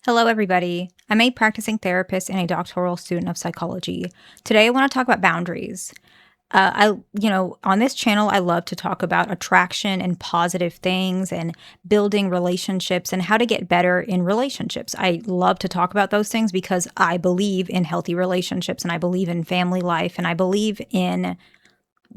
Hello, everybody. I'm a practicing therapist and a doctoral student of psychology. Today, I want to talk about boundaries. On this channel, I love to talk about attraction and positive things and building relationships and how to get better in relationships. I love to talk about those things because I believe in healthy relationships and I believe in family life and I believe in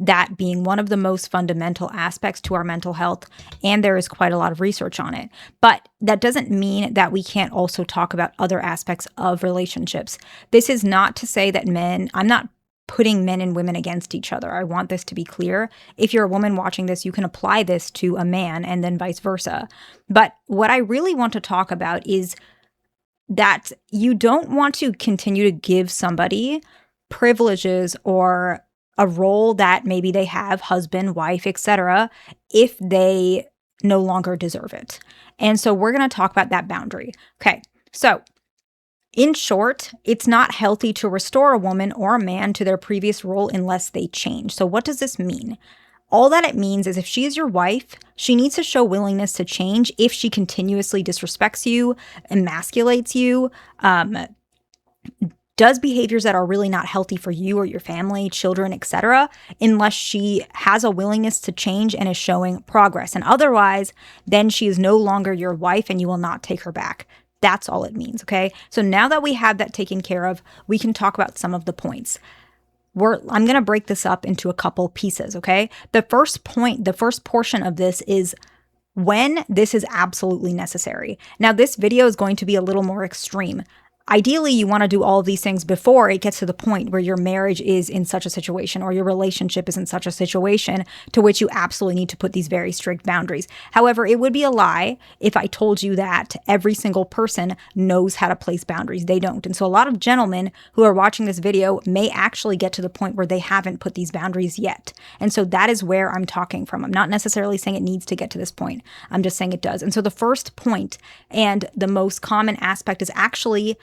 that being one of the most fundamental aspects to our mental health, and there is quite a lot of research on it. But that doesn't mean that we can't also talk about other aspects of relationships. This is not to say that I'm not putting men and women against each other. I want this to be clear. If you're a woman watching this, you can apply this to a man and then vice versa. But what I really want to talk about is that you don't want to continue to give somebody privileges or a role that maybe they have, husband, wife, etc., if they no longer deserve it. And so we're going to talk about that boundary. Okay, so in short, it's not healthy to restore a woman or a man to their previous role unless they change. So what does this mean? All that it means is if she is your wife, she needs to show willingness to change if she continuously disrespects you, emasculates you, does behaviors that are really not healthy for you or your family, children, etc., unless she has a willingness to change and is showing progress. And otherwise, then she is no longer your wife and you will not take her back. That's all it means, okay? So now that we have that taken care of, we can talk about some of the points. I'm going to break this up into a couple pieces, okay? The first portion of this is when this is absolutely necessary. Now, this video is going to be a little more extreme. Ideally, you want to do all of these things before it gets to the point where your marriage is in such a situation or your relationship is in such a situation to which you absolutely need to put these very strict boundaries. However, it would be a lie if I told you that every single person knows how to place boundaries. They don't. And so a lot of gentlemen who are watching this video may actually get to the point where they haven't put these boundaries yet. And so that is where I'm talking from. I'm not necessarily saying it needs to get to this point. I'm just saying it does. And so the first point and the most common aspect is actually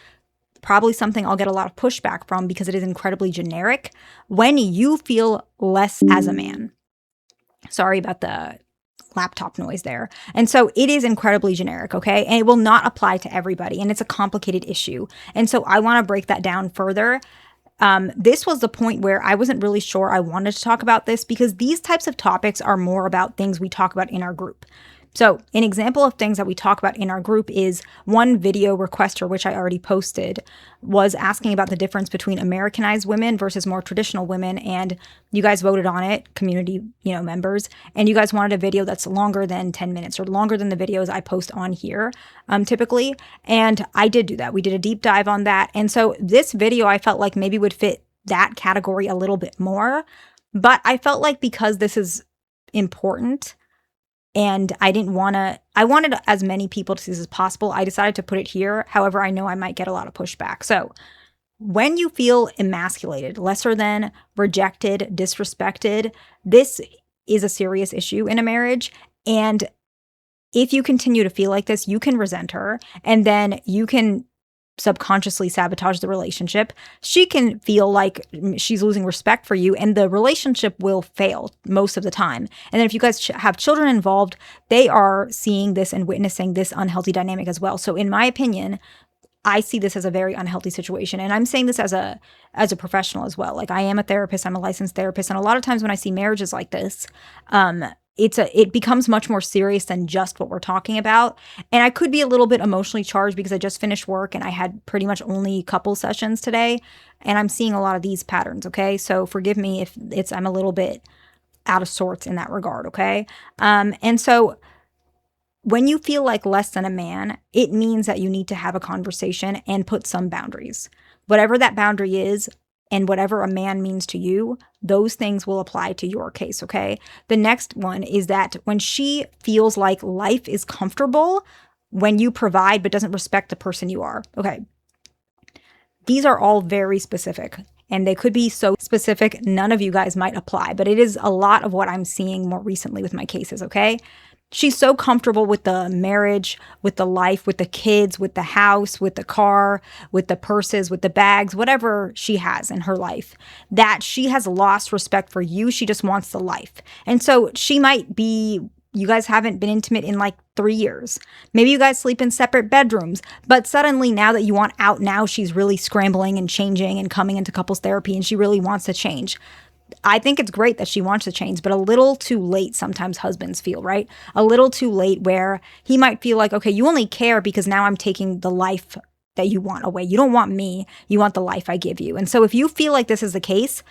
probably something I'll get a lot of pushback from because it is incredibly generic. When you feel less as a man. Sorry about the laptop noise there. And so it is incredibly generic, okay? And it will not apply to everybody. And it's a complicated issue. And so I want to break that down further. This was the point where I wasn't really sure I wanted to talk about this because these types of topics are more about things we talk about in our group. So an example of things that we talk about in our group is one video requester, which I already posted, was asking about the difference between Americanized women versus more traditional women. And you guys voted on it, community, members, and you guys wanted a video that's longer than 10 minutes or longer than the videos I post on here, typically. And I did do that. We did a deep dive on that. And so this video I felt like maybe would fit that category a little bit more, but I felt like because this is important, and I wanted as many people to see this as possible. I decided to put it here. However, I know I might get a lot of pushback. So when you feel emasculated, lesser than, rejected, disrespected, this is a serious issue in a marriage. And if you continue to feel like this, you can resent her and then you can subconsciously sabotage the relationship. She can feel like she's losing respect for you and the relationship will fail most of the time. And then if you guys have children involved, they are seeing this and witnessing this unhealthy dynamic as well. So in my opinion, I see this as a very unhealthy situation. And I'm saying this as a professional as well. Like I am a therapist, I'm a licensed therapist. And a lot of times when I see marriages like this, it becomes much more serious than just what we're talking about. And I could be a little bit emotionally charged because I just finished work and I had pretty much only couple sessions today. And I'm seeing a lot of these patterns, okay? So forgive me if I'm a little bit out of sorts in that regard, okay? And so when you feel like less than a man, it means that you need to have a conversation and put some boundaries. Whatever that boundary is, and whatever a man means to you, those things will apply to your case, okay? The next one is that when she feels like life is comfortable when you provide but doesn't respect the person you are, okay? These are all very specific, and they could be so specific none of you guys might apply, but it is a lot of what I'm seeing more recently with my cases, okay? She's so comfortable with the marriage, with the life, with the kids, with the house, with the car, with the purses, with the bags, whatever she has in her life, that she has lost respect for you. She just wants the life. And so she might be you guys haven't been intimate in like 3 years. Maybe you guys sleep in separate bedrooms, but suddenly now that you want out, now she's really scrambling and changing and coming into couples therapy and she really wants to change. I think it's great that she wants to change, but a little too late sometimes husbands feel, right? A little too late where he might feel like, okay, you only care because now I'm taking the life that you want away. You don't want me. You want the life I give you. And so if you feel like this is the case,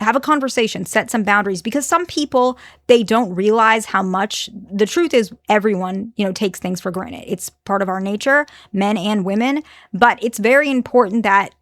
have a conversation, set some boundaries, because some people, they don't realize how much. The truth is everyone, takes things for granted. It's part of our nature, men and women, but it's very important that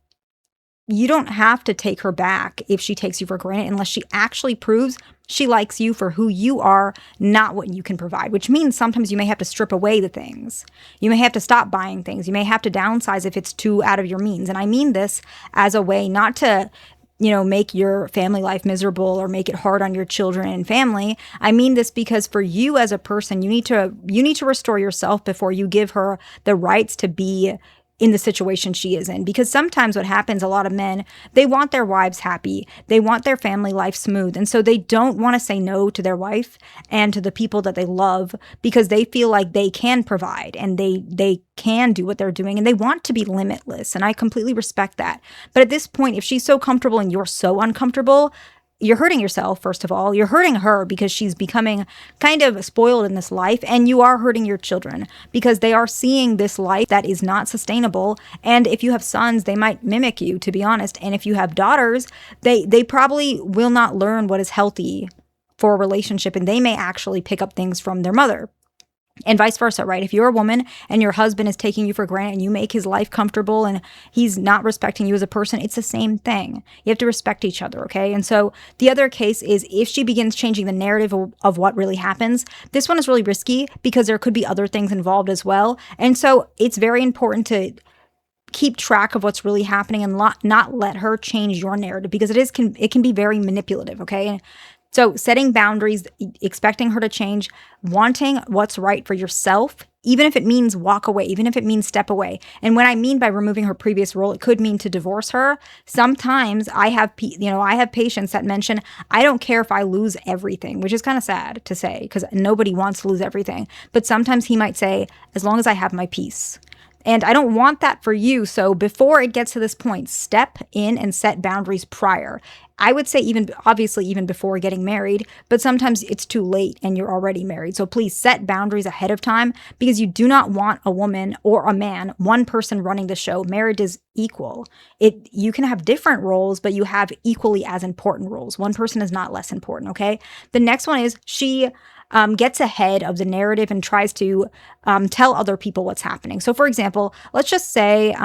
you don't have to take her back if she takes you for granted unless she actually proves she likes you for who you are, not what you can provide, which means sometimes you may have to strip away the things. You may have to stop buying things. You may have to downsize if it's too out of your means. And I mean this as a way not to make your family life miserable or make it hard on your children and family. I mean this because for you as a person, you need to restore yourself before you give her the rights to be in the situation she is in. Because sometimes what happens, a lot of men, they want their wives happy. They want their family life smooth. And so they don't want to say no to their wife and to the people that they love because they feel like they can provide and they can do what they're doing and they want to be limitless. And I completely respect that. But at this point, if she's so comfortable and you're so uncomfortable, you're hurting yourself, first of all. You're hurting her because she's becoming kind of spoiled in this life, and you are hurting your children because they are seeing this life that is not sustainable. And if you have sons, they might mimic you, to be honest. And if you have daughters, they probably will not learn what is healthy for a relationship, and they may actually pick up things from their mother. And vice versa, right? If you're a woman and your husband is taking you for granted and you make his life comfortable and he's not respecting you as a person, it's the same thing. You have to respect each other, okay? And so the other case is if she begins changing the narrative of what really happens, this one is really risky because there could be other things involved as well. And so it's very important to keep track of what's really happening and not let her change your narrative because it can be very manipulative, okay? So setting boundaries, expecting her to change, wanting what's right for yourself, even if it means walk away, even if it means step away. And when I mean by removing her previous role, it could mean to divorce her. Sometimes I have patients that mention, I don't care if I lose everything, which is kind of sad to say because nobody wants to lose everything. But sometimes he might say, as long as I have my peace. And I don't want that for you. So before it gets to this point, step in and set boundaries prior. I would say even before getting married, but sometimes it's too late and you're already married. So please set boundaries ahead of time because you do not want a woman or a man, one person running the show. Marriage is equal. You can have different roles, but you have equally as important roles. One person is not less important, okay? The next one is she gets ahead of the narrative and tries to tell other people what's happening. So for example, let's just say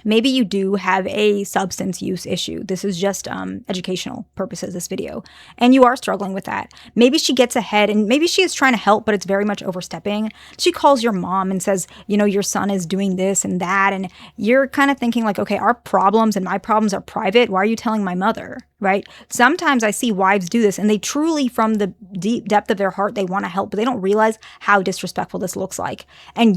maybe you do have a substance use issue. This is just educational purposes, this video. And you are struggling with that. Maybe she gets ahead and maybe she is trying to help, but it's very much overstepping. She calls your mom and says, your son is doing this and that. And you're kind of thinking like, okay, our problems and my problems are private. Why are you telling my mother? Right? Sometimes I see wives do this and they truly, from the deep depth of their heart, they want to help, but they don't realize how disrespectful this looks like. And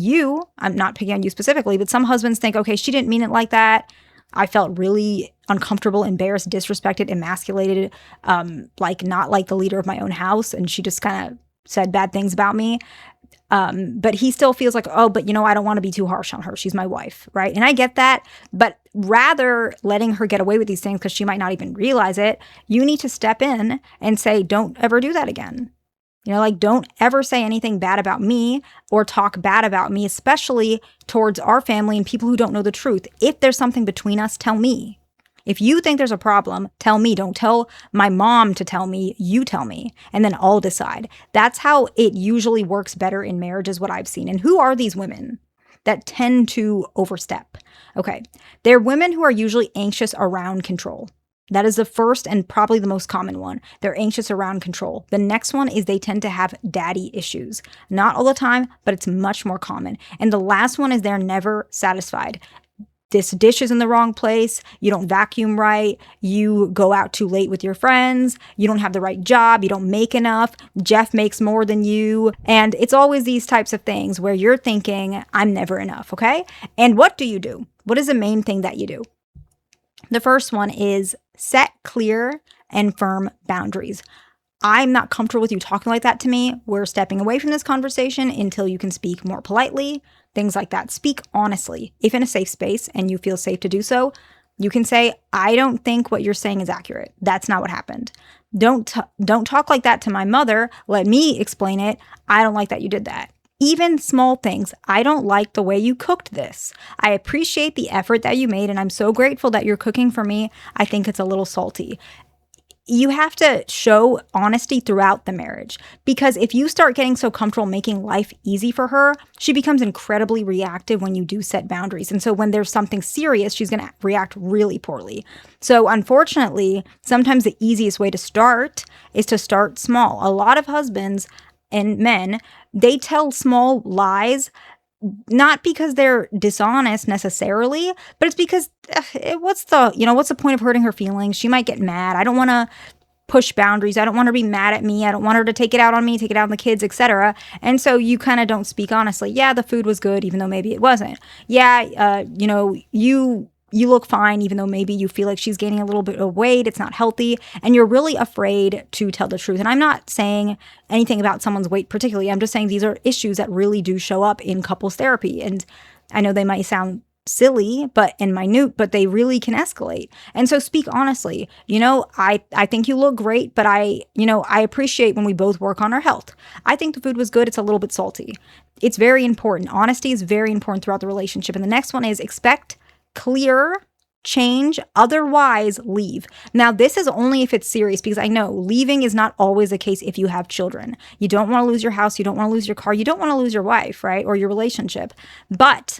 I'm not picking on you specifically, but some husbands think, okay, she didn't mean it like that. I felt really uncomfortable, embarrassed, disrespected, emasculated, not like the leader of my own house. And she just kind of said bad things about me. But he still feels like, I don't want to be too harsh on her. She's my wife, right? And I get that. But rather letting her get away with these things because she might not even realize it, you need to step in and say, don't ever do that again. Don't ever say anything bad about me or talk bad about me, especially towards our family and people who don't know the truth. If there's something between us, tell me. If you think there's a problem, tell me. Don't tell my mom to tell me. You tell me. And then I'll decide. That's how it usually works better in marriage is what I've seen. And who are these women that tend to overstep? Okay. They're women who are usually anxious around control. That is the first and probably the most common one. They're anxious around control. The next one is they tend to have daddy issues. Not all the time, but it's much more common. And the last one is they're never satisfied. This dish is in the wrong place. You don't vacuum right. You go out too late with your friends. You don't have the right job. You don't make enough. Jeff makes more than you. And it's always these types of things where you're thinking, I'm never enough, okay? And what do you do? What is the main thing that you do? The first one is set clear and firm boundaries. I'm not comfortable with you talking like that to me. We're stepping away from this conversation until you can speak more politely, things like that. Speak honestly. If in a safe space and you feel safe to do so, you can say, I don't think what you're saying is accurate. That's not what happened. Don't talk like that to my mother. Let me explain it. I don't like that you did that. Even small things. I don't like the way you cooked this. I appreciate the effort that you made, and I'm so grateful that you're cooking for me. I think it's a little salty. You have to show honesty throughout the marriage, because if you start getting so comfortable making life easy for her, she becomes incredibly reactive when you do set boundaries. And so when there's something serious, she's going to react really poorly. So unfortunately, sometimes the easiest way to start is to start small. A lot of husbands and men, they tell small lies, not because they're dishonest necessarily, but it's because what's the point of hurting her feelings? She might get mad. I don't want to push boundaries. I don't want her to be mad at me. I don't want her to take it out on me, take it out on the kids, etc. And so you kind of don't speak honestly. Yeah, the food was good, even though maybe it wasn't. Yeah, you look fine, even though maybe you feel like she's gaining a little bit of weight. It's not healthy. And you're really afraid to tell the truth. And I'm not saying anything about someone's weight particularly. I'm just saying these are issues that really do show up in couples therapy. And I know they might sound silly and minute, but they really can escalate. And so speak honestly. I think you look great, but I appreciate when we both work on our health. I think the food was good. It's a little bit salty. It's very important. Honesty is very important throughout the relationship. And the next one is expect clear change, otherwise leave. Now, this is only if it's serious, because I know leaving is not always the case if you have children. You don't want to lose your house, you don't want to lose your car, you don't want to lose your wife, right? Or your relationship. But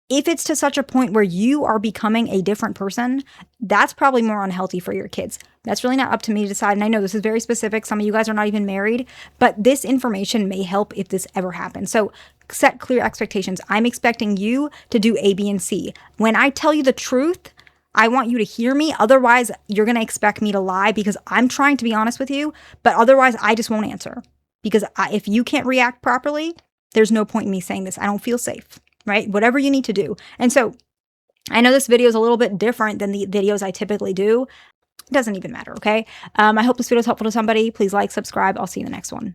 if it's to such a point where you are becoming a different person, that's probably more unhealthy for your kids. That's really not up to me to decide. And I know this is very specific. Some of you guys are not even married, but this information may help if this ever happens. So set clear expectations. I'm expecting you to do A, B, and C. When I tell you the truth, I want you to hear me. Otherwise, you're going to expect me to lie, because I'm trying to be honest with you, but otherwise I just won't answer. Because if you can't react properly, there's no point in me saying this. I don't feel safe. Right? Whatever you need to do. And so I know this video is a little bit different than the videos I typically do. It doesn't even matter. Okay. I hope this video is helpful to somebody. Please like, subscribe. I'll see you in the next one.